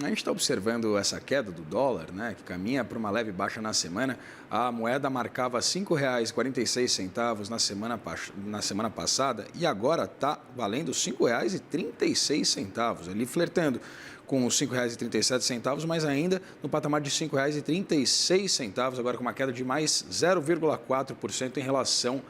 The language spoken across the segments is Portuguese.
A gente está observando essa queda do dólar, né, que caminha para uma leve baixa na semana. A moeda marcava R$ 5,46 na semana passada e agora está valendo R$ 5,36, ali flertando com os R$ 5,37, mas ainda no patamar de R$ 5,36, agora com uma queda de mais 0,4%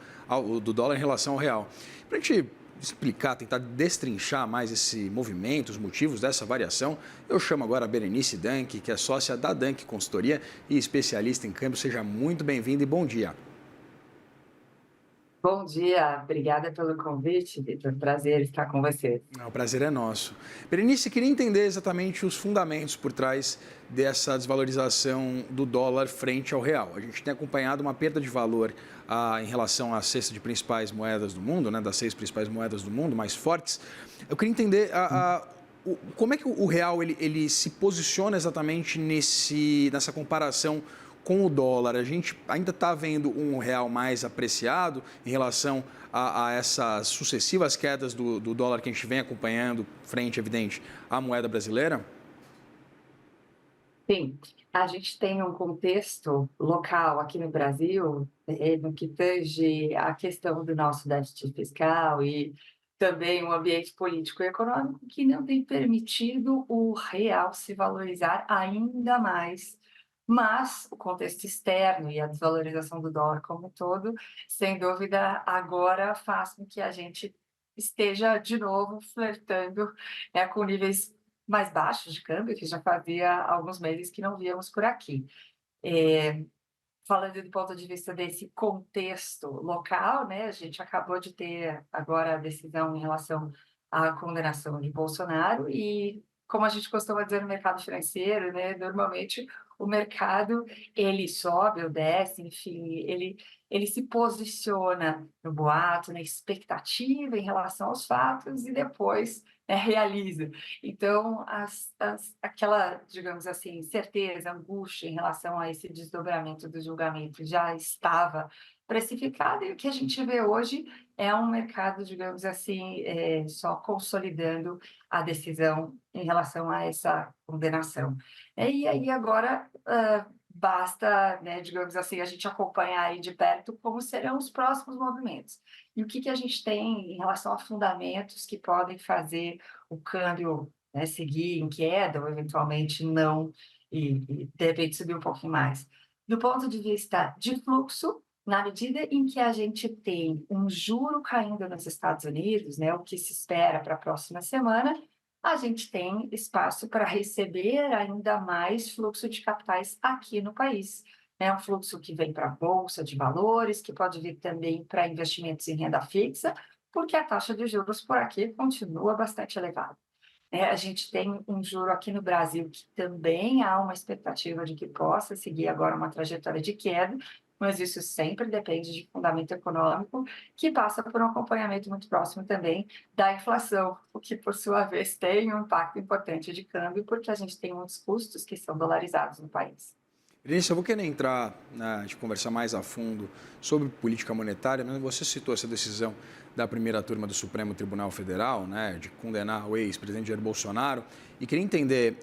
do dólar em relação ao real. Para a gente explicar, tentar destrinchar mais esse movimento, os motivos dessa variação, eu chamo agora a Berenice Danck, que é sócia da Danck Consultoria e especialista em câmbio. Seja muito bem-vinda e bom dia. Bom dia, obrigada pelo convite, Vitor. Prazer estar com você. O prazer é nosso. Berenice, queria entender exatamente os fundamentos por trás dessa desvalorização do dólar frente ao real. A gente tem acompanhado uma perda de valor em relação à cesta de principais moedas do mundo, né, das 6 principais moedas do mundo mais fortes. Eu queria entender como é que o real ele se posiciona exatamente nessa comparação com o dólar. A gente ainda está vendo um real mais apreciado em relação a essas sucessivas quedas do dólar que a gente vem acompanhando, frente, evidente, à moeda brasileira? Sim, a gente tem um contexto local aqui no Brasil, no que tange a questão do nosso déficit fiscal e também um ambiente político e econômico que não tem permitido o real se valorizar ainda mais. Mas o contexto externo e a desvalorização do dólar como um todo, sem dúvida, agora faz com que a gente esteja de novo flertando, com níveis mais baixos de câmbio, que já fazia alguns meses que não víamos por aqui. Eh, Falando do ponto de vista desse contexto local, né, a gente acabou de ter agora a decisão em relação à condenação de Bolsonaro e, como a gente costuma dizer no mercado financeiro, né, normalmente o mercado ele sobe ou desce, enfim, ele se posiciona no boato, na expectativa em relação aos fatos e depois, né, realiza. Então, aquela, digamos assim, certeza, angústia em relação a esse desdobramento do julgamento já estava precificada, e o que a gente vê hoje é um mercado, digamos assim, só consolidando a decisão em relação a essa condenação. E aí agora, basta, né, digamos assim, a gente acompanhar aí de perto como serão os próximos movimentos. E o que que a gente tem em relação a fundamentos que podem fazer o câmbio, né, seguir em queda ou eventualmente não, e de repente subir um pouquinho mais. Do ponto de vista de fluxo, na medida em que a gente tem um juro caindo nos Estados Unidos, né, o que se espera para a próxima semana, a gente tem espaço para receber ainda mais fluxo de capitais aqui no país. É um fluxo que vem para a bolsa de valores, que pode vir também para investimentos em renda fixa, porque a taxa de juros por aqui continua bastante elevada. A gente tem um juro aqui no Brasil que também há uma expectativa de que possa seguir agora uma trajetória de queda, mas isso sempre depende de fundamento econômico, que passa por um acompanhamento muito próximo também da inflação, o que, por sua vez, tem um impacto importante de câmbio, porque a gente tem muitos custos que são dolarizados no país. Vinícius, eu vou querer entrar, de conversar mais a fundo sobre política monetária, mas você citou essa decisão da primeira turma do Supremo Tribunal Federal, né, de condenar o ex-presidente Jair Bolsonaro, e queria entender,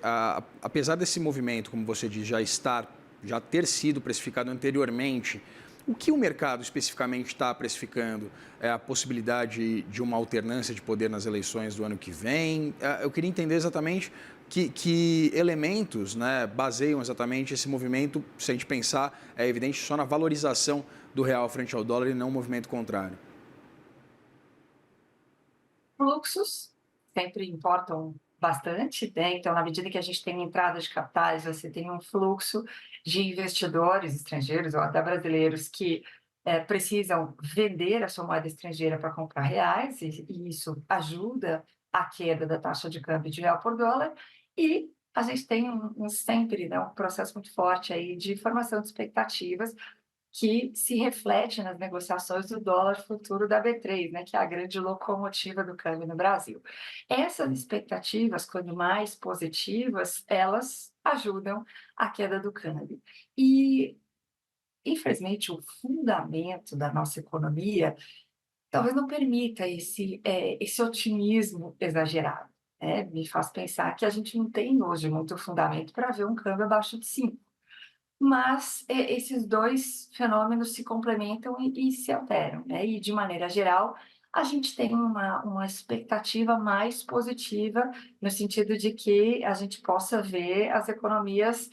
apesar desse movimento, como você diz, já ter sido precificado anteriormente, o que o mercado especificamente está precificando? É a possibilidade de uma alternância de poder nas eleições do ano que vem? Eu queria entender exatamente que elementos, né, baseiam exatamente esse movimento, se a gente pensar, é evidente, só na valorização do real frente ao dólar e não um movimento contrário. Fluxos sempre importam bastante, né, então na medida que a gente tem entrada de capitais, você tem um fluxo de investidores estrangeiros ou até brasileiros que, precisam vender a sua moeda estrangeira para comprar reais, e isso ajuda a queda da taxa de câmbio de real por dólar, e a gente tem sempre, né, um processo muito forte aí de formação de expectativas que se reflete nas negociações do dólar futuro da B3, né, que é a grande locomotiva do câmbio no Brasil. Essas expectativas, quando mais positivas, elas ajudam a queda do câmbio. E, infelizmente, o fundamento da nossa economia talvez não permita esse otimismo exagerado. Me faz pensar que a gente não tem hoje muito fundamento para ver um câmbio abaixo de 5. Mas, esses 2 fenômenos se complementam e se alteram, né, e de maneira geral, a gente tem uma expectativa mais positiva, no sentido de que a gente possa ver as economias,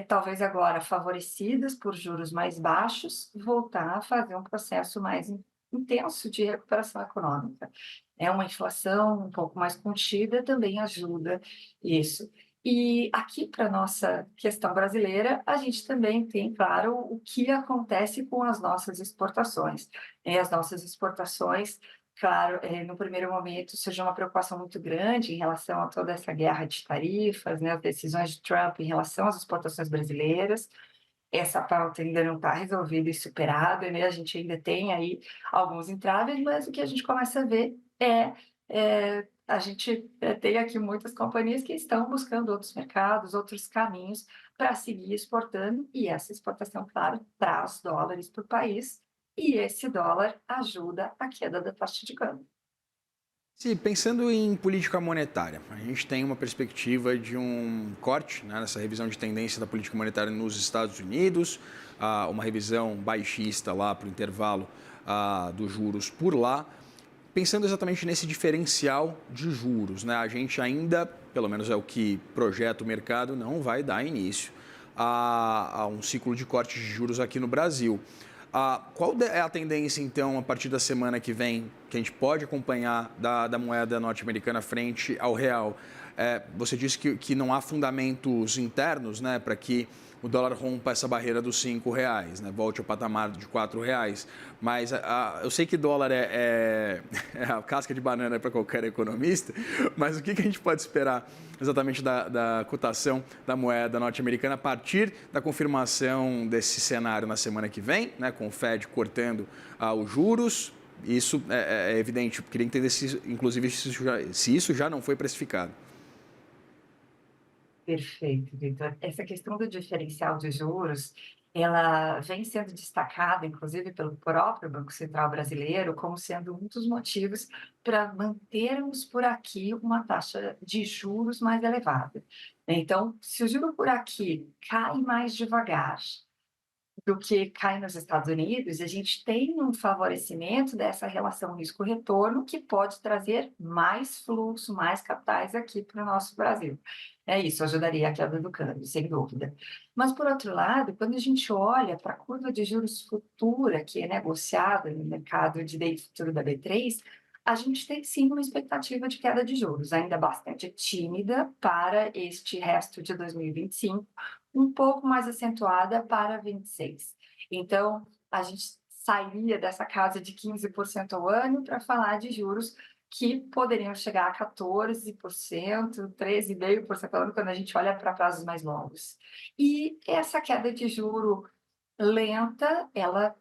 talvez agora favorecidas por juros mais baixos, voltar a fazer um processo mais intenso de recuperação econômica. É uma inflação um pouco mais contida também ajuda isso. E aqui para nossa questão brasileira, a gente também tem, claro, o que acontece com as nossas exportações. As nossas exportações, claro, no primeiro momento surgiu uma preocupação muito grande em relação a toda essa guerra de tarifas, né, as decisões de Trump em relação às exportações brasileiras. Essa pauta ainda não está resolvida e superada, né, a gente ainda tem aí alguns entraves, mas o que a gente começa a ver a gente, tem aqui muitas companhias que estão buscando outros mercados, outros caminhos para seguir exportando, e essa exportação, claro, traz dólares para o país, e esse dólar ajuda a queda da taxa de câmbio. Sim, pensando em política monetária, a gente tem uma perspectiva de um corte, né, nessa revisão de tendência da política monetária nos Estados Unidos, uma revisão baixista lá para o intervalo dos juros por lá. Pensando exatamente nesse diferencial de juros, né, a gente ainda, pelo menos é o que projeta o mercado, não vai dar início a um ciclo de corte de juros aqui no Brasil. Qual é a tendência, então, a partir da semana que vem, que a gente pode acompanhar da moeda norte-americana frente ao real? Você disse que não há fundamentos internos, né, para que o dólar rompa essa barreira dos R$ 5, né, volte ao patamar de R$ 4. Mas eu sei que dólar é a casca de banana para qualquer economista, mas o que a gente pode esperar exatamente da cotação da moeda norte-americana a partir da confirmação desse cenário na semana que vem, né, com o Fed cortando os juros? Isso é evidente. Eu queria entender se, inclusive, se isso já não foi precificado. Perfeito, Vitor. Essa questão do diferencial de juros, ela vem sendo destacada, inclusive, pelo próprio Banco Central brasileiro, como sendo um dos motivos para mantermos por aqui uma taxa de juros mais elevada. Então, se o juro por aqui cai mais devagar do que cai nos Estados Unidos, a gente tem um favorecimento dessa relação risco-retorno que pode trazer mais fluxo, mais capitais aqui para o nosso Brasil. Isso ajudaria a queda do câmbio, sem dúvida. Mas, por outro lado, quando a gente olha para a curva de juros futura, que é negociada no mercado de day futuro da B3, a gente tem sim uma expectativa de queda de juros, ainda bastante tímida para este resto de 2025, um pouco mais acentuada para 26. Então, a gente sairia dessa casa de 15% ao ano para falar de juros que poderiam chegar a 14%, 13,5% ao ano, quando a gente olha para prazos mais longos. E essa queda de juro lenta, ela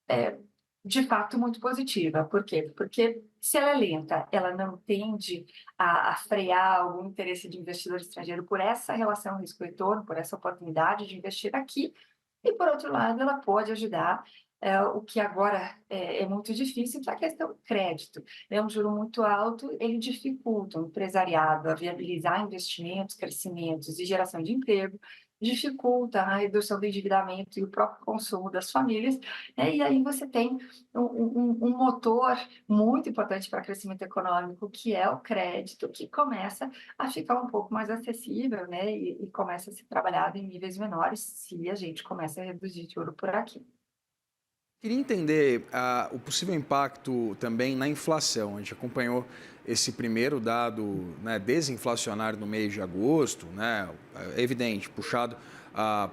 é, de fato, muito positiva. Por quê? Porque se ela é lenta, ela não tende a frear algum interesse de investidor estrangeiro por essa relação risco-retorno, por essa oportunidade de investir aqui, e, por outro lado, ela pode ajudar o que agora é muito difícil, que é a questão do crédito. É um juro muito alto, ele dificulta o empresariado a viabilizar investimentos, crescimentos e geração de emprego, dificulta a redução do endividamento e o próprio consumo das famílias, né? E aí você tem um motor muito importante para o crescimento econômico, que é o crédito, que começa a ficar um pouco mais acessível, né? E começa a ser trabalhado em níveis menores se a gente começa a reduzir juro por aqui. Queria entender o possível impacto também na inflação. A gente acompanhou esse primeiro dado, né, desinflacionário no mês de agosto, né, é evidente, puxado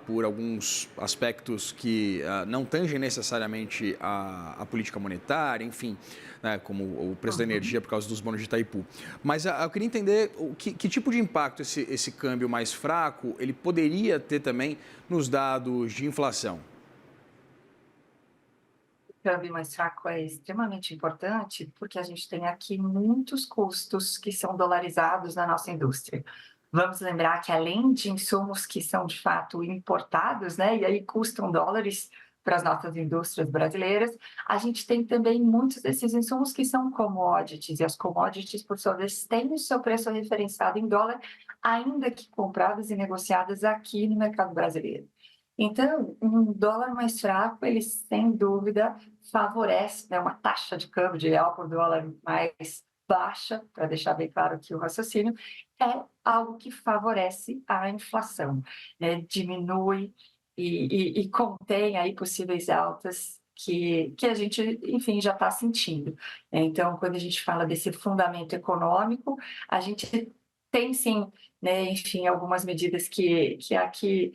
por alguns aspectos que não tangem necessariamente a política monetária, enfim, né, como o preço da Uhum. energia por causa dos bônus de Itaipu. Mas eu queria entender que tipo de impacto esse câmbio mais fraco ele poderia ter também nos dados de inflação. Câmbio mais fraco é extremamente importante, porque a gente tem aqui muitos custos que são dolarizados na nossa indústria. Vamos lembrar que além de insumos que são de fato importados, né, e aí custam dólares, para as nossas indústrias brasileiras. A gente tem também muitos desses insumos que são commodities, e as commodities, por sua vez, têm o seu preço referenciado em dólar, ainda que compradas e negociadas aqui no mercado brasileiro. Então, um dólar mais fraco, ele sem dúvida favorece, né, uma taxa de câmbio de real por dólar mais baixa, para deixar bem claro aqui o raciocínio, é algo que favorece a inflação, né, diminui e contém aí possíveis altas que a gente, enfim, já está sentindo. Então, quando a gente fala desse fundamento econômico, a gente tem sim, né, enfim, algumas medidas que aqui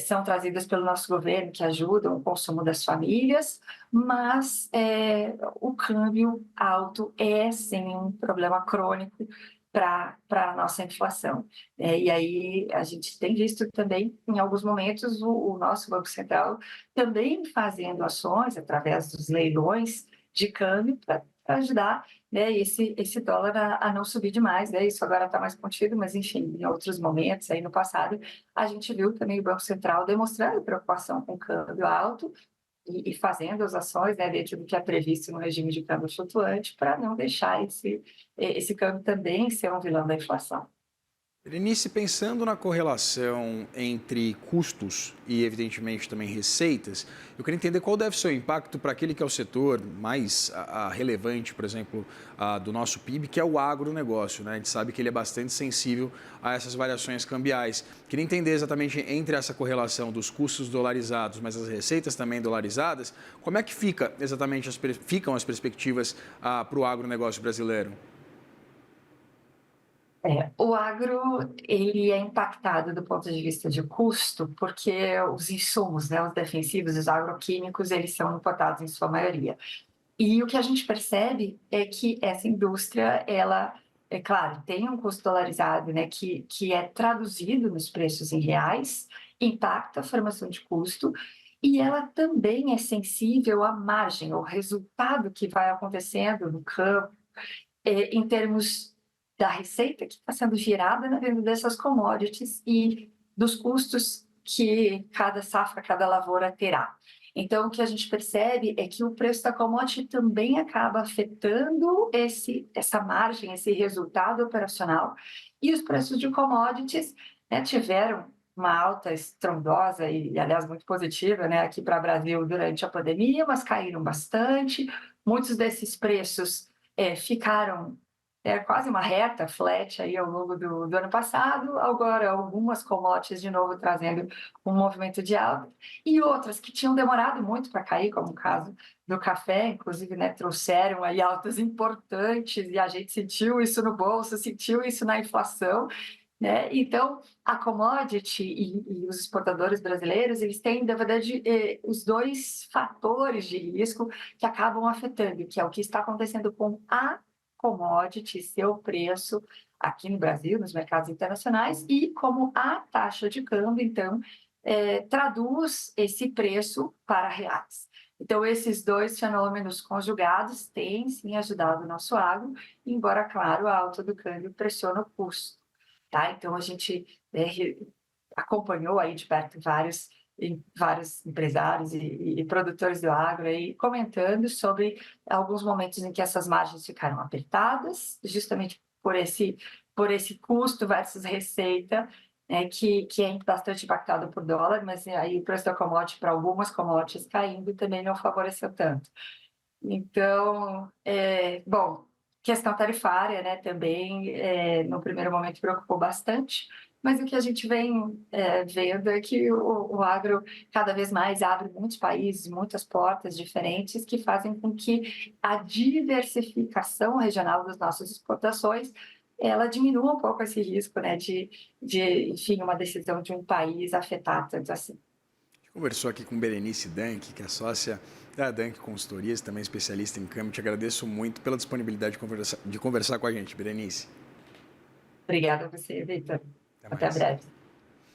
são trazidas pelo nosso governo, que ajudam o consumo das famílias, mas o câmbio alto é, sim, um problema crônico para a nossa inflação. E aí a gente tem visto também, em alguns momentos, o nosso Banco Central também fazendo ações através dos leilões de câmbio para ajudar, né, esse dólar a não subir demais, né? Isso agora está mais contido, mas enfim, em outros momentos, aí no passado, a gente viu também o Banco Central demonstrando preocupação com o câmbio alto e fazendo as ações, né, dentro do que é previsto no regime de câmbio flutuante, para não deixar esse câmbio também ser um vilão da inflação. Berenice, pensando na correlação entre custos e, evidentemente, também receitas, eu queria entender qual deve ser o impacto para aquele que é o setor mais relevante, por exemplo, do nosso PIB, que é o agronegócio, né? A gente sabe que ele é bastante sensível a essas variações cambiais. Queria entender exatamente entre essa correlação dos custos dolarizados, mas as receitas também dolarizadas, como é que ficam as perspectivas para o agronegócio brasileiro? O agro, ele é impactado do ponto de vista de custo, porque os insumos, né, os defensivos, os agroquímicos, eles são importados em sua maioria. E o que a gente percebe é que essa indústria, ela, é claro, tem um custo dolarizado, né, que é traduzido nos preços em reais, impacta a formação de custo, e ela também é sensível à margem, ao resultado que vai acontecendo no campo, em termos da receita que está sendo gerada na venda dessas commodities e dos custos que cada safra, cada lavoura terá. Então, o que a gente percebe é que o preço da commodity também acaba afetando essa margem, esse resultado operacional, e os preços de commodities, né, tiveram uma alta estrondosa e, aliás, muito positiva, né, aqui para o Brasil durante a pandemia, mas caíram bastante. Muitos desses preços ficaram quase uma reta flat aí ao longo do ano passado, agora algumas commodities de novo trazendo um movimento de alta, e outras que tinham demorado muito para cair, como o caso do café, inclusive, né, trouxeram aí altas importantes, e a gente sentiu isso no bolso, sentiu isso na inflação, né? Então, a commodity e os exportadores brasileiros, eles têm, na verdade, os dois fatores de risco que acabam afetando, que é o que está acontecendo com a commodity, seu preço aqui no Brasil, nos mercados internacionais, e como a taxa de câmbio, então, traduz esse preço para reais. Então, esses dois fenômenos conjugados têm, sim, ajudado o nosso agro, embora, claro, a alta do câmbio pressiona o custo. Tá? Então, a gente acompanhou aí de perto vários empresários e produtores do agro aí comentando sobre alguns momentos em que essas margens ficaram apertadas, justamente por esse custo versus receita, que é bastante impactado por dólar, mas aí o preço da commodity para algumas commodities caindo também não favoreceu tanto. Então, bom, questão tarifária, né, também, no primeiro momento preocupou bastante, mas o que a gente vem vendo é que o agro cada vez mais abre muitos países, muitas portas diferentes que fazem com que a diversificação regional das nossas exportações ela diminua um pouco esse risco, né, enfim, uma decisão de um país afetar tanto assim. Conversou aqui com Berenice Danck, que é sócia da Danck Consultorias, também especialista em câmbio. Te agradeço muito pela disponibilidade de conversar com a gente, Berenice. Obrigada a você, Vitor. Até Até mais. breve.